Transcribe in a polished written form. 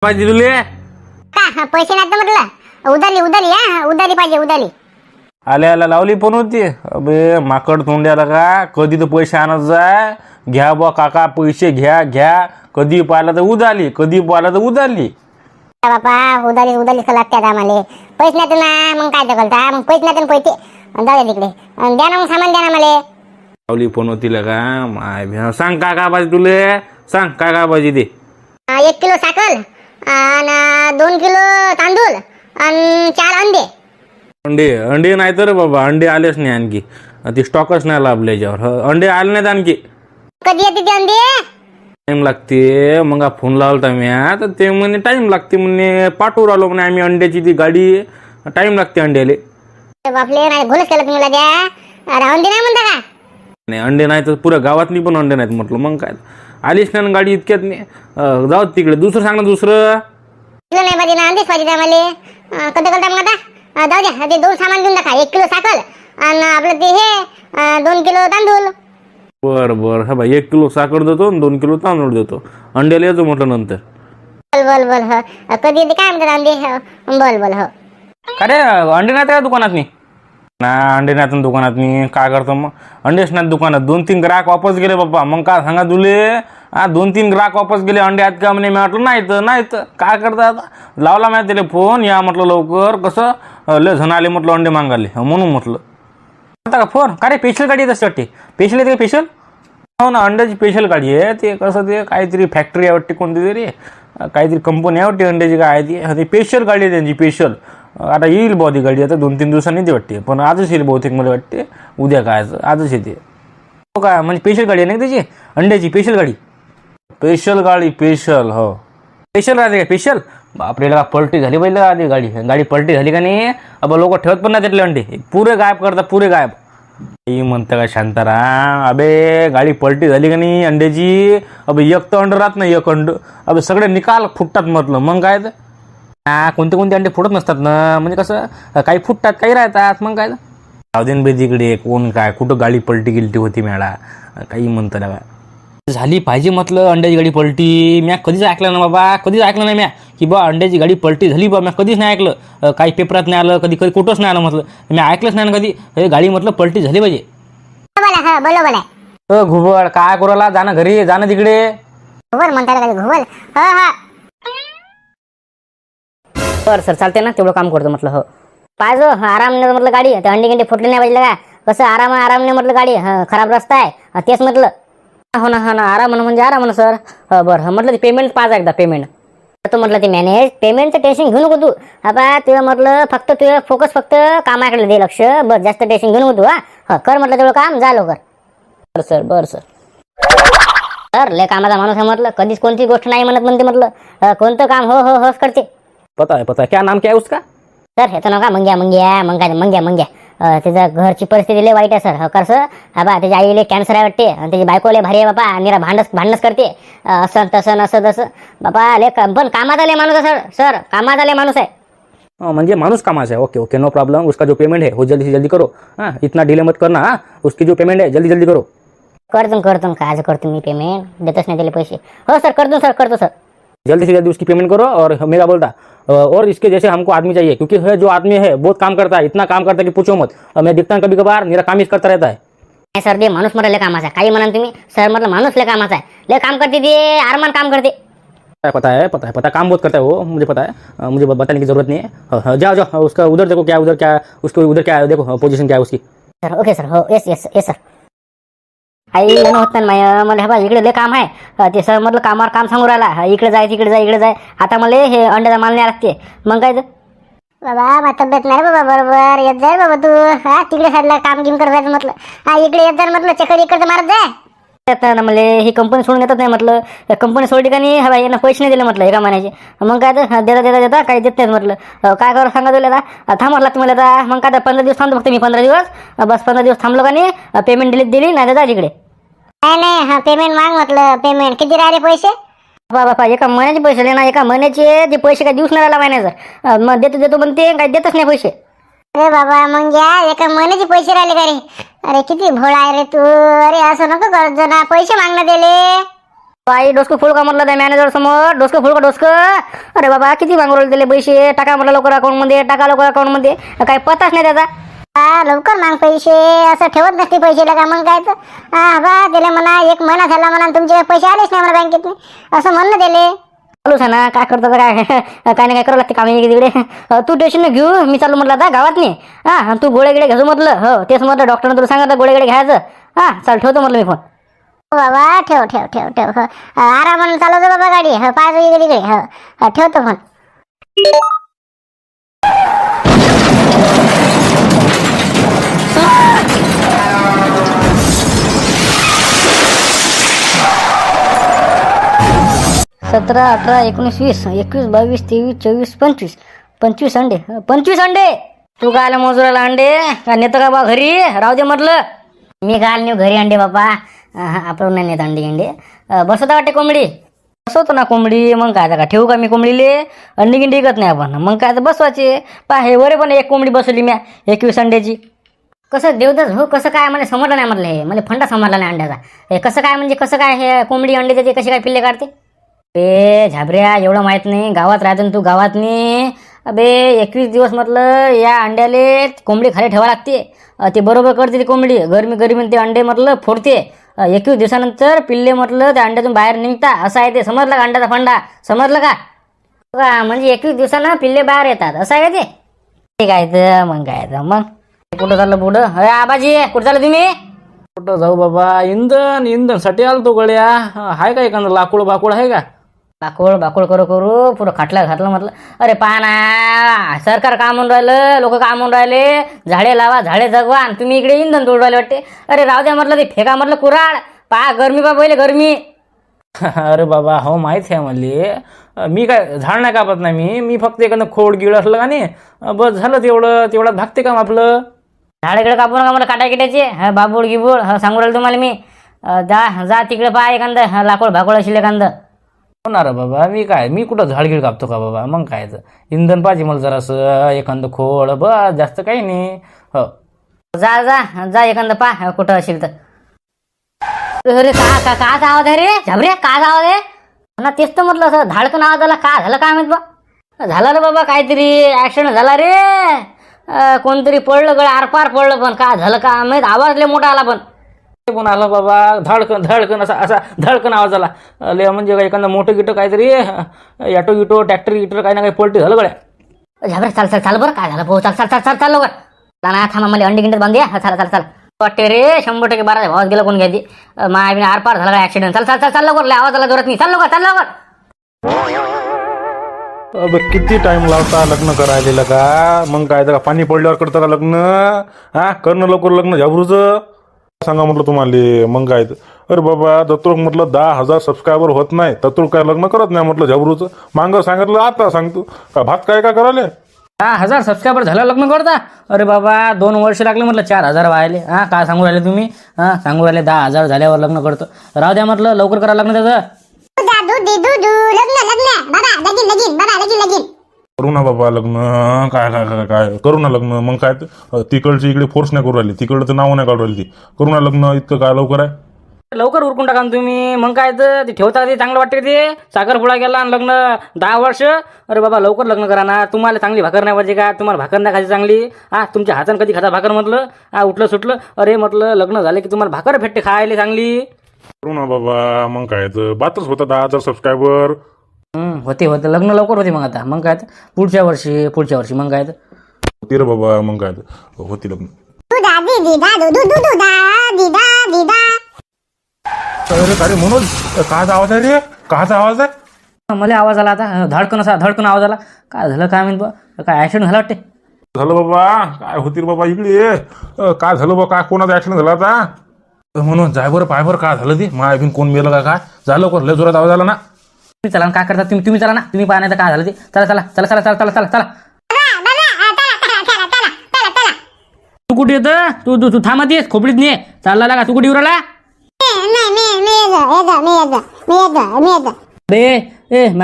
पाहिजे तुले का पैसे नाही तर म्हटलं उधारी उधारी उधारी पाहिजे उधारी. आल्या लावली पण होती. अबे माकड तोंड्याला का कधी तर पैसे आणत जाय. घ्या बा काका पैसे घ्या घ्या. कधी पाहिला तर उधाली कधी पाहिला तर उधाली. बापा उधारी उधारी लागतात आम्हाला. पैसे नाही तर ना मग काय करता मग पैसे नाही तर पैसे जाऊ द्या तिकडे द्या ना मग सामान द्या ना मला. लावली पण होती का माय भ्या. सांग काय काय पाहिजे तुले. सांग काय काय पाहिजे ते. 1 किलो साखर आणि 2 किलो तांदूळ आणि 4 अंडे. अंडे अंडे नाही तर बाबा अंडे आलेच नाही आणखी. ते स्टॉकच नाही आपल्या याच्यावर. अंडे आले नाहीत आणखी. कधी येते ते अंडे. टाइम लागते. मग फोन लावला म्या तर ते म्हणे टाइम लागते म्हणे. पाठवू राहिलो म्हणे आम्ही अंड्याची ती गाडी. टाइम लागते अंड्याले. बापले नाही भूलच केलं तुम्ही मला द्या. राहून दे नाही म्हणता का. नाही अंडे नाही तर पुऱ्या गावातली पण अंडे नाहीत म्हटलं. मग काय आलीच ना गाडी इतक्यात नाही. जाऊ तिकडे दुसरं सांग ना दुसरं. नाही पाहिजे ना अंडेच पाहिजे आम्हाला. कधी करता मग आता जाऊ द्या ते 2 सामान घेऊन टाका. 1 किलो साखर आणि आपलं ते हे 2 किलो तांदूळ. बर हा भाई 1 किलो साखर देतो आणि 2 किलो तांदूळ देतो. अंड्याला येतो म्हटलं नंतर. बोल हो कधी येते काय म्हणतात अंडे. बोल हो. अरे अंडे नाही का दुकानात नाही ना. अंडे नाही दुकानात नाही काय करतो मग. अंडेच नाही दुकानात. 2-3 ग्राहक वापस गेले बाप्पा. मग काय सांगा तुले. 2-3 ग्राहक वापस गेले. अंडे आहेत का म्हणे. मी म्हटलं नाही तर काय करता आता. लावला मी त्याला फोन या म्हटलं लवकर. कसं लय जण आले म्हटलं अंडे मागायले म्हणून म्हटलं. आता का फोन का रे स्पेशल गाडी येत असते वाटते. स्पेशल येते स्पेशल. हो ना अंड्याची स्पेशल गाडी आहे. ते कसं ते काहीतरी फॅक्टरी आहे वाटते कोणती तरी. काहीतरी कंपनी आहे वाटते अंड्याची काय आहे ती स्पेशल गाडी आहे त्यांची स्पेशल. आता येईल बहु ती गाडी. आता 2-3 दिवसांनी ती वाटते. पण आजच येईल बहुतेक मला वाटते. उद्या काय आजच येते. हो काय म्हणजे स्पेशल गाडी आहे ना त्याची अंड्याची स्पेशल गाडी. स्पेशल गाडी स्पेशल हो स्पेशल राहते का स्पेशल. बापरे पलटी झाली पहिले आधी गाडी पलटी झाली का नाही. अब लोक ठेवत पण नाही त्यातले अंडे. पुरे गायब करतात पुरे गायब. म्हणतं का शांताराम. अबे गाडी पलटी झाली का नाही अंड्याची. अबे एक तर अंड राहत नाही एक अंड. अबे सगळे निकाल फुटतात म्हटलं. मग काय तर कोणते अंडे फुटत नसतात ना. म्हणजे कसं काही फुटतात काही राहतात. मग काय सावधीन बे तिकडे कोण काय कुठं गाडी पलटी गिलटी होती मॅडा. काही म्हणतं ना झाली पाहिजे म्हटलं अंड्याची गाडी पलटी. म्या कधीच ऐकलं ना बाबा. कधीच ऐकलं नाही म्या की बा अंड्याची गाडी पलटी झाली बा. म्या कधीच नाही ऐकलं. काही पेपरात नाही आलं कधी कुठंच नाही आलं म्हटलं. मी ऐकलंच नाही ना कधी. हे गाडी म्हटलं पलटी झाली पाहिजे. बोला घुबड काय करायला. जाणं घरी जाणं तिकडे. घुबड म्हणता का घुबड. सर चालते ना तेवढं काम करतो म्हटलं. हो पाहिजे आरामने म्हटलं गाडी. ते अंडे गिंडे फुटले नाही पाहिजे का. कसं आरामने म्हटलं गाडी. खराब रस्ता आहे तेच म्हटलं. हो ना आराम म्हणजे आराम सर. बरं म्हटलं ते पेमेंट पाहिजे एकदा पेमेंट. तो म्हटलं ते मॅनेज पेमेंटचं टेन्शन घेऊ नको तू. आता तुझं म्हटलं फक्त तुझं फोकस फक्त कामाकडे दे लक्ष. बस जास्त टेन्शन घेऊ नको तू. कर म्हटलं तेवढं काम जा लवकर. बरं सर सर लय कामाचा माणूस आहे म्हटलं. कधीच कोणती गोष्ट नाही म्हणते म्हटलं. कोणतं काम होच करते. पता है क्या नाम क्या है उसका. सर ह्याचं नाव का मंग्या. त्याच्या घरची परिस्थिती लय वाईट आहे सर. कर सर त्याच्या आईले कॅन्सर आहे वाटते. आणि त्याची बायको लय भारी आहे बापा. निरा भांडणच करते. असं तसं बापा लय पण कामात आले माणूस आहे सर. कामात आले माणूस आहे. म्हणजे माणूस कामाचा है. Okay no problem. उसका जो पेमेंट है वो जल्दी से जल्दी करो. इतना डिले मत करना. उसकी जो पेमेंट है जल्दी करो. करतो काय करतो मी पेमेंट. देतच नाही त्याला पैसे. हो सर करतो सर. जल्दी से जल्दी उसकी पेमेंट करो. और मेरा बोलता और इसके जैसे हमको आदमी चाहिए. क्योंकि है जो आदमी है बहुत काम करता है. इतना काम करता है कि पूछो मत. मैं दिखता हूँ कभी कभार मेरा काम ही करता रहता है. नाही सर ते माणूस म्हटलं लय कामाचा आहे. काही म्हणा तुम्ही सर म्हटलं माणूस लय कामाचा आहे. लय काम करते ते आरमान काम करते. पता है काम बहुत करता है वो. मुझे पता है. मुझे बताने की जरूरत नहीं है. जाओ उसका उधर देखो क्या उसको उधर क्या देखो पोजीशन क्या है उसकी. Sir okay sir. हो येस सर. आई होत नाही मला बा इकडे लय काम आहे. ते सर म्हटलं कामावर काम सांगू राहिला. इकडे जाय. आता मला हे अंड्याचा माल नाही लागते. मग काय बाबा तब्येत नाही बाबा बरोबर. येत जाय बाबा तू. तिकडे साईडला काम गिम करायचं म्हटलं. इकडे येत जाय म्हटलं. चक्कर इकडे मारत जाय. मला ही कंपनी सोडून येतच नाही म्हटलं. कंपनी सोडली का नाही यांना पैसे नाही दिले म्हटलं एका महिन्याचे. मग काय देता काही देत नाहीत म्हटलं. काय करू सांगा तुला आता. थांबवलं लागतं मला आता. मग काय 15 दिवस थांबतो फक्त मी. 15 दिवस बस. 15 दिवस थांबलो का नाही पेमेंट दिली नाही जा तिकडे. नाही पेमेंट माग म्हटलं. पेमेंट किती राहिले पैसे. बापा एका महिन्याचे पैसे ना. एका महिन्याचे ते पैसे काय दिवस नाही राहिला महिन्याचा. मग देतो म्हणते काही देतच नाही पैसे. अरे बाबा मग या एका महिन्याचे पैसे राहिले का रे. अरे किती भोळा आहे रे तू. अरे असं नको करत ना पैसे मागणं दिले. आई डोसकं फुल का म्हटलं त्या मॅनेजर समोर डोसकं फुल का डोसकं. अरे बाबा किती मागवले दिले पैसे टाका म्हटलं लवकर अकाउंटमध्ये टाका लवकर अकाउंटमध्ये काही पताच नाही त्याचा. लवकर माग पैसे असं ठेवत नसते पैसे लगा मग काय तर बा त्याला म्हणा 1 महिना झाला म्हणा तुमचे पैसे आलेच नाही मला बँकेत असं म्हणणं त्याले. चालूच आहे ना काय करतात काय काय नाही काय करावं लागते कामी तिकडे. तू टेन्शन न घेऊ मी चालू म्हटलं आता गावात नाही. हा तू गोळे गिळे घ्यायचं म्हटलं हो तेच म्हटलं डॉक्टरनं तुला सांगितलं गोळे गिळे घ्यायचं. हा चाल ठेवतो म्हटलं मी फोन. हो बाबा ठेव ठेव ठेव ठेव हो आरामानं चालवतो बाबा गाडी हो पाय इकडे इकडे हो ठेवतो फोन. सतरा 18 19 20 21 22 23 24 25 अंडे 25 अंडे. तू काय मोजूराला अंडे का नेतं का बा घरी राहू दे म्हटलं. मी काय नेऊ घरी अंडे बाबा आपण नाही नेत अंडे गिंडे. बसवता वाटते कोंबडी बसवतो ना कोंबडी मग काय का ठेवू का मी कोंबडीले अंडी गिंडी विकत नाही आपण मग काय तर बसवायचे पा हे वरे पण 1 कोंबडी बसवली म्या 21 अंड्याची. कसं देवदास हो कसं काय मला समजलं नाही म्हटलं हे मला फंडा समजला नाही अंड्याचा. हे कसं काय म्हणजे कसं काय हे कोंबडी अंडे ते कसे काय पिल्ले काढते. बे झाबऱ्या एवढं माहित नाही गावात राहतो ना तू गावात नाही. अबे 21 दिवस म्हटलं या अंड्याले कोंबडी खाली ठेवा लागते. ते बरोबर करते ती कोंबडी गरमी ते अंडे म्हटलं फोडते. 21 दिवसानंतर पिल्ले म्हटलं त्या अंड्यातून बाहेर निघता असं आहे ते. समजलं का अंड्याचा फंडा समजलं का म्हणजे 21 दिवसानं पिल्ले बाहेर येतात असं आहे का ते. ठीक आहे तर मग काय तर मग कुठं चाललं पुढं. अरे आबाजी कुठं चाललं तुम्ही. कुठं जाऊ बाबा इंधनसाठी आलतो गड्या. आहे का एखादं लाकूड बाकूड आहे का. बाकोळ करू पुढं खाटला घातलं म्हटलं. अरे पहा ना सरकार काम म्हणून राहिलं लोक काम म्हणून राहिले झाडे लावा झाडे जगवा आणि तुम्ही इकडे इंधन तोडू राहिले वाटते. अरे राहू द्या म्हटलं ते फेका म्हटलं कुराड पहा गरमी बा पहिले गरमी. अरे बाबा हो माहीत आहे मला. मी काय झाड नाही कापत नाही मी फक्त एखादं खोड गिळ असलं का नाही बस झालं तेवढं भागते काम आपलं. झाडेकडे कापू नका मला काटा किटायचे हा बाबूळ गिबूळ सांगू राहिलं तुम्हाला मी. जा तिकडे पहा एखादं लाकूड भाकूड असेल एखादं. होणार बाबा मी कुठं झाडगिड कापतो का बाबा मग काय तर इंधन पाहिजे मला जरासं एखादं खोड बस जास्त काही नाही. हो जा एखादं पहा कुठं असेल तर. अरे का आवाज आहे रे झाबरे का आवाज आहे ना तेच तर म्हटलं असं धाडकन आवाज आला का झालं काय माहित बा. झालं रे बाबा काहीतरी ऍक्सिडेंट झाला रे. कोणतरी पडलं गळ आरपार पडलं पण का झालं का माहित आवाज लय मोठा आला पण आलं बाबा धडकन असा धडकन आवाज आला. म्हणजे एखादं मोठं गिटं काहीतरी ॲटो गिटो ट्रॅक्टर गिटर काही ना काही पलटी झालं गड्या. झाबरे चाल बरं काय झालं भाऊ चाल लवकर. ना थांबा मला अंडी गिंडीत बांधूया चाल वाटते रे 100% 12 भावात गेला कोण घ्यायची माय आरपार झाला का ऍक्सिडेंट. चाल लवकर आवाज आला जोरात नाही चाल लवकर. अब किती टाइम लावता लग्न करायला का मग काय का पाणी पडल्यावर करता का लग्न. हा करणं लवकर लग्न झाबरूचं सांगा म्हटलं तुम्हाला मग काय. अरे बाबा दत्तूक म्हटलं 10,000 सबस्क्रायबर होत नाही तर काय लग्न करत नाही म्हटलं झाबरूचं. मागं सांगितलं आता सांगतो का भात काय का करायला. 10,000 सबस्क्रायबर झाला लग्न करता. अरे बाबा 2 वर्ष लागले म्हटलं 4,000 व्हायले. काय सांगू राहिले तुम्ही सांगू राहिले 10,000 झाल्यावर लग्न करतो. राहू द्या म्हटलं लवकर करा लग्न त्याचं. लगीन करू ना बाबा लग्न काय करू ना लग्न मग काय. तिकडची इकडे फोर्स नाही करू राहिली तिकडलं तर नाव नाही काढू राहिली ती. करू ना लग्न इतकं काय लवकर आहे. लवकर उरकून टाका ना तुम्ही मग काय तर ते ठेवता ते चांगलं वाटते ते. साखरपुडा गेला आणि लग्न 10 वर्ष. अरे बाबा लवकर लग्न करा ना. तुम्हाला चांगली भाकर नाही पाहिजे का. तुम्हाला भाकर नाही खायची चांगली. तुमच्या हातानं कधी खाता भाकर म्हटलं उठलं सुटलं. अरे म्हटलं लग्न झालं की तुम्हाला भाकर भेटते खायला चांगली. करू ना बाबा मग काय तर बातच होता 10,000 सबस्क्रायबर. होते लग्न लवकर होते मग आता मग काय तर पुढच्या वर्षी मग काय तर होती रे बाबा मग काय तर होती लग्न. अरे म्हणून काचा आवाज आहे रे काचा आवाज आहे. मला आवाज आला आता धडकन आवाज आला. काय झालं काय माहित बा काय ऍक्सिडेंट झाला वाटते. झालं बाबा काय होती रे बाबा इकडे. काय झालं बा काय कोणाचा ऍक्सिडेंट झाला आता म्हणून जाय बरं पाय बरं काय झालं ते माय बिन कोण मेलं का काय झालं लवकर लय जोरात आवाज आला ना. तुम्ही चला काय करता तुम्ही चला ना तुम्ही पाहा नाही तर काय झालं ते. चला तू कुठे येतं तू थांबा तेस खोपडीत नाही चालला लागा तू कुठे येऊ राहिला. मी रे मॅडम